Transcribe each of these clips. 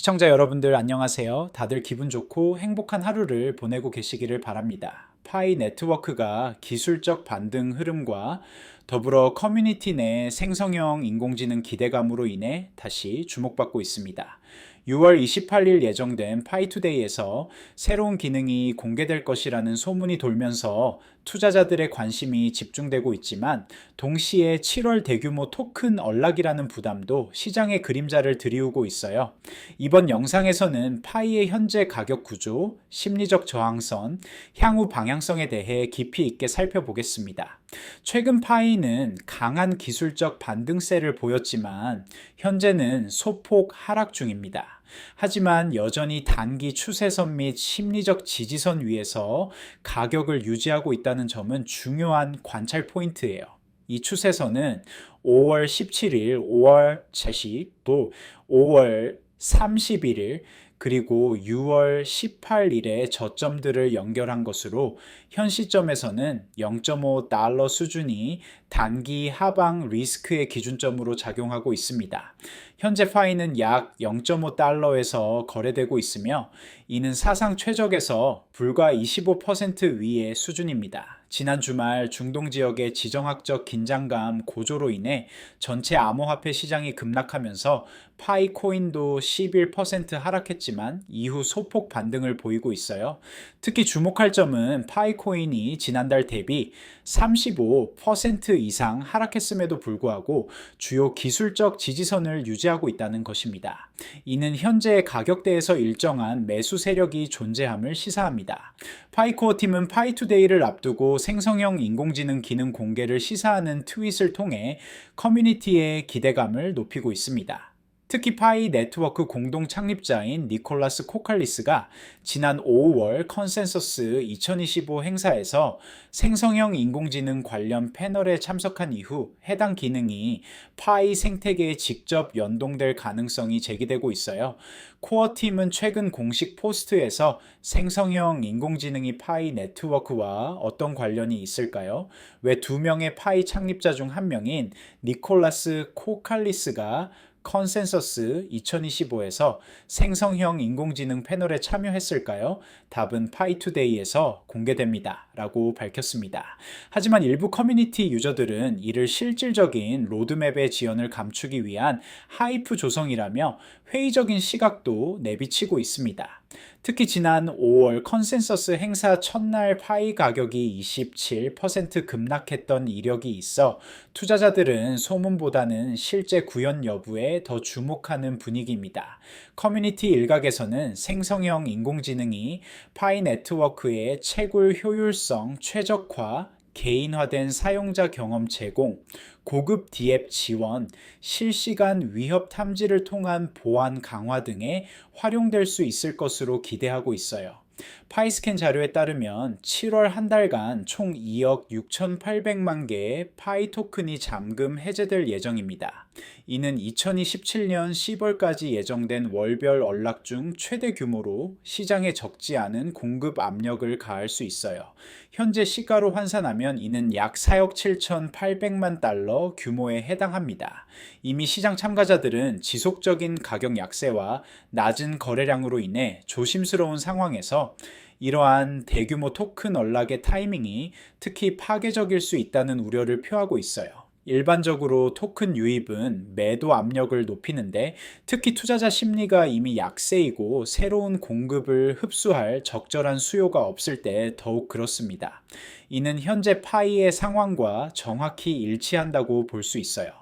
시청자 여러분들 안녕하세요. 다들 기분 좋고 행복한 하루를 보내고 계시기를 바랍니다. 파이 네트워크가 기술적 반등 흐름과 더불어 커뮤니티 내 생성형 인공지능 기대감으로 인해 다시 주목받고 있습니다. 6월 28일 예정된 파이투데이에서 새로운 기능이 공개될 것이라는 소문이 돌면서 투자자들의 관심이 집중되고 있지만 동시에 7월 대규모 토큰 언락이라는 부담도 시장의 그림자를 드리우고 있어요. 이번 영상에서는 파이의 현재 가격 구조, 심리적 저항선, 향후 방향성에 대해 깊이 있게 살펴보겠습니다. 최근 파이는 강한 기술적 반등세를 보였지만 현재는 소폭 하락 중입니다. 하지만 여전히 단기 추세선 및 심리적 지지선 위에서 가격을 유지하고 있다는 점은 중요한 관찰 포인트예요. 이 추세선은 5월 17일, 5월 제시, 또 5월 31일, 그리고 6월 18일의 저점들을 연결한 것으로 현 시점에서는 0.5달러 수준이 단기 하방 리스크의 기준점으로 작용하고 있습니다. 현재 파이는 약 0.5달러에서 거래되고 있으며 이는 사상 최적에서 불과 25% 위의 수준입니다. 지난 주말 중동 지역의 지정학적 긴장감 고조로 인해 전체 암호화폐 시장이 급락하면서 파이 코인도 11% 하락했지만 이후 소폭 반등을 보이고 있어요. 특히 주목할 점은 파이 코인이 지난달 대비 35% 이상 하락했음에도 불구하고 주요 기술적 지지선을 유지하고 있다는 것입니다. 이는 현재 가격대에서 일정한 매수 세력이 존재함을 시사합니다. 파이코어 팀은 파이투데이를 앞두고 생성형 인공지능 기능 공개를 시사하는 트윗을 통해 커뮤니티의 기대감을 높이고 있습니다. 특히 파이 네트워크 공동 창립자인 니콜라스 코칼리스가 지난 5월 컨센서스 2025 행사에서 생성형 인공지능 관련 패널에 참석한 이후 해당 기능이 파이 생태계에 직접 연동될 가능성이 제기되고 있어요. 코어 팀은 최근 공식 포스트에서 생성형 인공지능이 파이 네트워크와 어떤 관련이 있을까요? 왜 두 명의 파이 창립자 중 한 명인 니콜라스 코칼리스가 컨센서스 2025에서 생성형 인공지능 패널에 참여했을까요? 답은 파이투데이에서 공개됩니다. 라고 밝혔습니다. 하지만 일부 커뮤니티 유저들은 이를 실질적인 로드맵의 지연을 감추기 위한 하이프 조성이라며 회의적인 시각도 내비치고 있습니다. 특히 지난 5월 컨센서스 행사 첫날 파이 가격이 27% 급락했던 이력이 있어 투자자들은 소문보다는 실제 구현 여부에 더 주목하는 분위기입니다. 커뮤니티 일각에서는 생성형 인공지능이 파이 네트워크의 채굴 효율성 최적화, 개인화된 사용자 경험 제공, 고급 디앱 지원, 실시간 위협 탐지를 통한 보안 강화 등에 활용될 수 있을 것으로 기대하고 있어요. 파이스캔 자료에 따르면 7월 한 달간 총 2억 6,800만 개의 파이 토큰이 잠금 해제될 예정입니다. 이는 2027년 10월까지 예정된 월별 언락 중 최대 규모로 시장에 적지 않은 공급 압력을 가할 수 있어요. 현재 시가로 환산하면 이는 약 4억 7,800만 달러 규모에 해당합니다. 이미 시장 참가자들은 지속적인 가격 약세와 낮은 거래량으로 인해 조심스러운 상황에서 이러한 대규모 토큰 언락의 타이밍이 특히 파괴적일 수 있다는 우려를 표하고 있어요. 일반적으로 토큰 유입은 매도 압력을 높이는데 특히 투자자 심리가 이미 약세이고 새로운 공급을 흡수할 적절한 수요가 없을 때 더욱 그렇습니다. 이는 현재 파이의 상황과 정확히 일치한다고 볼 수 있어요.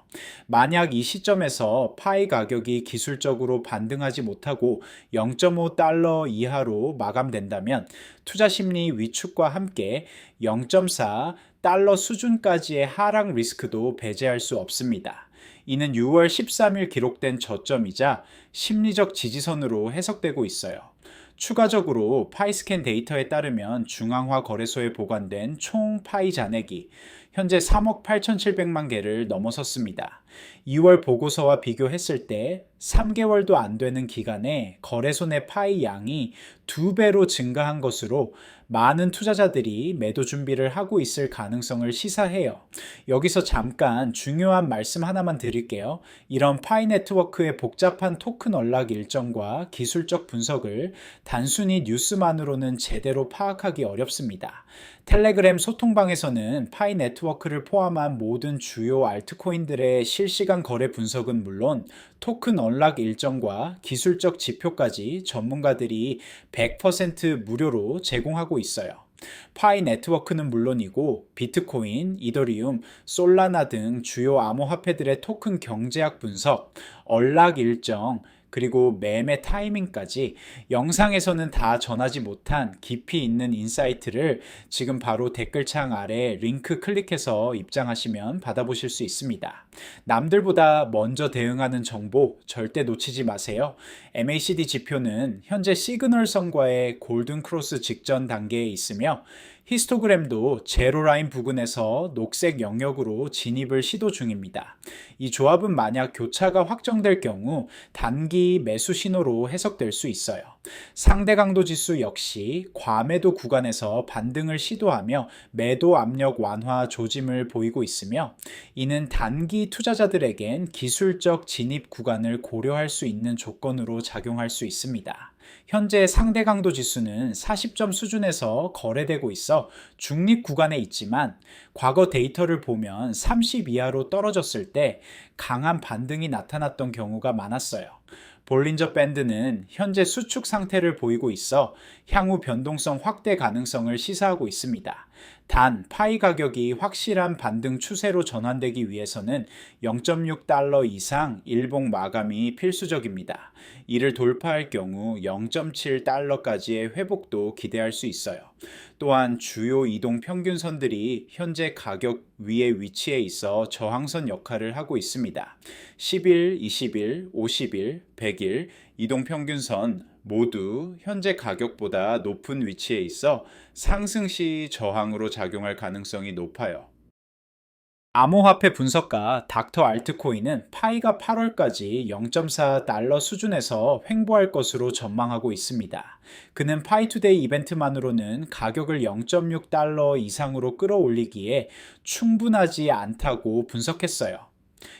만약 이 시점에서 파이 가격이 기술적으로 반등하지 못하고 0.5달러 이하로 마감된다면 투자 심리 위축과 함께 0.4달러 수준까지의 하락 리스크도 배제할 수 없습니다. 이는 6월 13일 기록된 저점이자 심리적 지지선으로 해석되고 있어요. 추가적으로 파이스캔 데이터에 따르면 중앙화 거래소에 보관된 총 파이 잔액이 현재 3억 8,700만 개를 넘어섰습니다. 2월 보고서와 비교했을 때 3개월도 안 되는 기간에 거래소 내 파이 양이 2배로 증가한 것으로 많은 투자자들이 매도 준비를 하고 있을 가능성을 시사해요. 여기서 잠깐 중요한 말씀 하나만 드릴게요. 이런 파이 네트워크의 복잡한 토큰 언락 일정과 기술적 분석을 단순히 뉴스만으로는 제대로 파악하기 어렵습니다. 텔레그램 소통방에서는 파이 네트워크를 포함한 모든 주요 알트코인들의 실시간 거래 분석은 물론 토큰 언락 일정과 기술적 지표까지 전문가들이 100% 무료로 제공하고 있어요. 파이 네트워크는 물론이고 비트코인, 이더리움, 솔라나 등 주요 암호화폐들의 토큰 경제학 분석, 언락 일정, 그리고 매매 타이밍까지 영상에서는 다 전하지 못한 깊이 있는 인사이트를 지금 바로 댓글창 아래 링크 클릭해서 입장하시면 받아보실 수 있습니다. 남들보다 먼저 대응하는 정보 절대 놓치지 마세요. MACD 지표는 현재 시그널선과의 골든 크로스 직전 단계에 있으며 히스토그램도 제로라인 부근에서 녹색 영역으로 진입을 시도 중입니다. 이 조합은 만약 교차가 확정될 경우 단기 매수 신호로 해석될 수 있어요. 상대 강도 지수 역시 과매도 구간에서 반등을 시도하며 매도 압력 완화 조짐을 보이고 있으며 이는 단기 투자자들에겐 기술적 진입 구간을 고려할 수 있는 조건으로 작용할 수 있습니다. 현재 상대 강도 지수는 40점 수준에서 거래되고 있어 중립 구간에 있지만 과거 데이터를 보면 30 이하로 떨어졌을 때 강한 반등이 나타났던 경우가 많았어요. 볼린저 밴드는 현재 수축 상태를 보이고 있어 향후 변동성 확대 가능성을 시사하고 있습니다. 단, 파이 가격이 확실한 반등 추세로 전환되기 위해서는 0.6달러 이상 일봉 마감이 필수적입니다. 이를 돌파할 경우 0.7달러까지의 회복도 기대할 수 있어요. 또한 주요 이동 평균선들이 현재 가격 위에 위치해 있어 저항선 역할을 하고 있습니다. 10일, 20일, 50일, 100일 이동평균선 모두 현재 가격보다 높은 위치에 있어 상승 시 저항으로 작용할 가능성이 높아요. 암호화폐 분석가 닥터 알트코인은 파이가 8월까지 0.4달러 수준에서 횡보할 것으로 전망하고 있습니다. 그는 파이투데이 이벤트만으로는 가격을 0.6달러 이상으로 끌어올리기에 충분하지 않다고 분석했어요.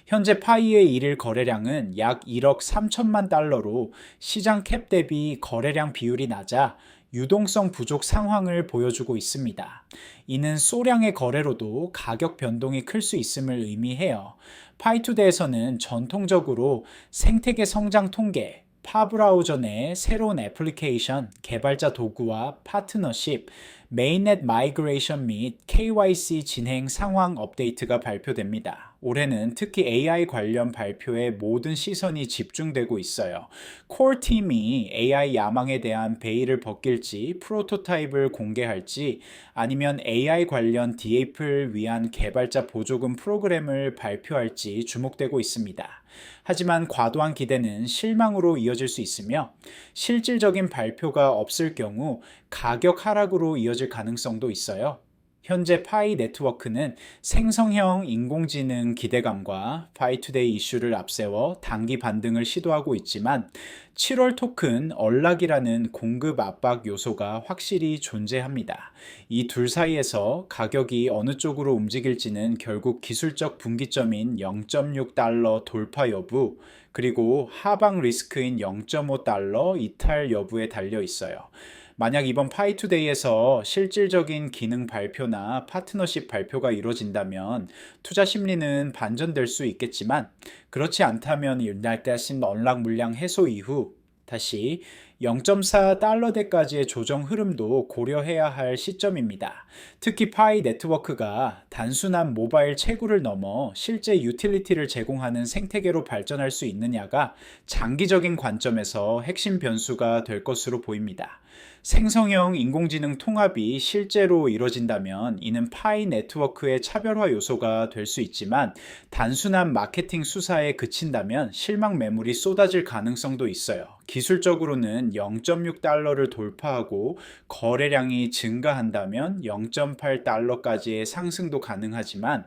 현재 파이의 일일 거래량은 약 1억 3천만 달러로 시장 캡 대비 거래량 비율이 낮아 유동성 부족 상황을 보여주고 있습니다. 이는 소량의 거래로도 가격 변동이 클 수 있음을 의미해요. 파이투데이에서는 전통적으로 생태계 성장 통계, 파브라우저 내 새로운 애플리케이션, 개발자 도구와 파트너십, 메인넷 마이그레이션 및 KYC 진행 상황 업데이트가 발표됩니다. 올해는 특히 AI 관련 발표에 모든 시선이 집중되고 있어요. 코어 팀이 AI 야망에 대한 베일을 벗길지 프로토타입을 공개할지 아니면 AI 관련 DApp를 위한 개발자 보조금 프로그램을 발표할지 주목되고 있습니다. 하지만 과도한 기대는 실망으로 이어질 수 있으며 실질적인 발표가 없을 경우 가격 하락으로 이어질 가능성도 있어요. 현재 파이 네트워크는 생성형 인공지능 기대감과 파이투데이 이슈를 앞세워 단기 반등을 시도하고 있지만 7월 토큰 언락이라는 공급 압박 요소가 확실히 존재합니다. 이 둘 사이에서 가격이 어느 쪽으로 움직일지는 결국 기술적 분기점인 0.6달러 돌파 여부 그리고 하방 리스크인 0.5달러 이탈 여부에 달려 있어요. 만약 이번 파이투데이에서 실질적인 기능 발표나 파트너십 발표가 이루어진다면 투자 심리는 반전될 수 있겠지만 그렇지 않다면 이날 대신 언락 물량 해소 이후 다시 0.4달러대까지의 조정 흐름도 고려해야 할 시점입니다. 특히 파이 네트워크가 단순한 모바일 채굴을 넘어 실제 유틸리티를 제공하는 생태계로 발전할 수 있느냐가 장기적인 관점에서 핵심 변수가 될 것으로 보입니다. 생성형 인공지능 통합이 실제로 이뤄진다면 이는 파이 네트워크의 차별화 요소가 될 수 있지만 단순한 마케팅 수사에 그친다면 실망 매물이 쏟아질 가능성도 있어요. 기술적으로는 0.6달러를 돌파하고 거래량이 증가한다면 0.8달러까지의 상승도 가능하지만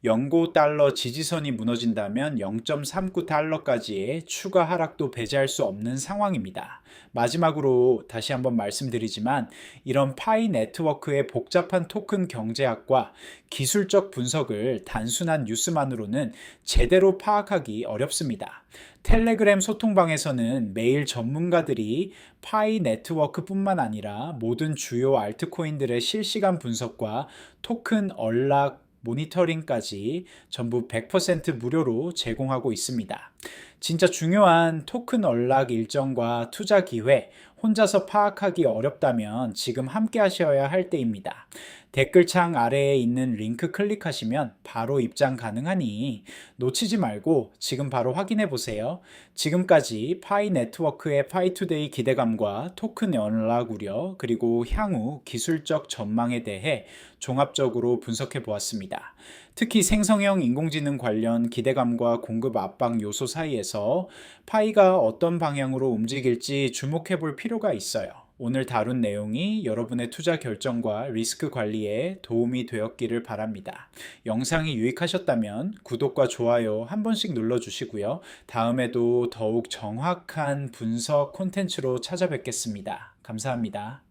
연고 달러 지지선이 무너진다면 0.39달러까지의 추가 하락도 배제할 수 없는 상황입니다. 마지막으로 다시 한번 말씀드리지만 이런 파이 네트워크의 복잡한 토큰 경제학과 기술적 분석을 단순한 뉴스만으로는 제대로 파악하기 어렵습니다. 텔레그램 소통방에서는 매일 전문가들이 파이 네트워크뿐만 아니라 모든 주요 알트코인들의 실시간 분석과 토큰 언락 모니터링까지 전부 100% 무료로 제공하고 있습니다. 진짜 중요한 토큰 언락 일정과 투자 기회, 혼자서 파악하기 어렵다면 지금 함께 하셔야 할 때입니다. 댓글창 아래에 있는 링크 클릭하시면 바로 입장 가능하니 놓치지 말고 지금 바로 확인해 보세요. 지금까지 파이 네트워크의 파이투데이 기대감과 토큰 연락 우려 그리고 향후 기술적 전망에 대해 종합적으로 분석해 보았습니다. 특히 생성형 인공지능 관련 기대감과 공급 압박 요소 사이에서 파이가 어떤 방향으로 움직일지 주목해 볼 필요가 있어요. 오늘 다룬 내용이 여러분의 투자 결정과 리스크 관리에 도움이 되었기를 바랍니다. 영상이 유익하셨다면 구독과 좋아요 한 번씩 눌러주시고요. 다음에도 더욱 정확한 분석 콘텐츠로 찾아뵙겠습니다. 감사합니다.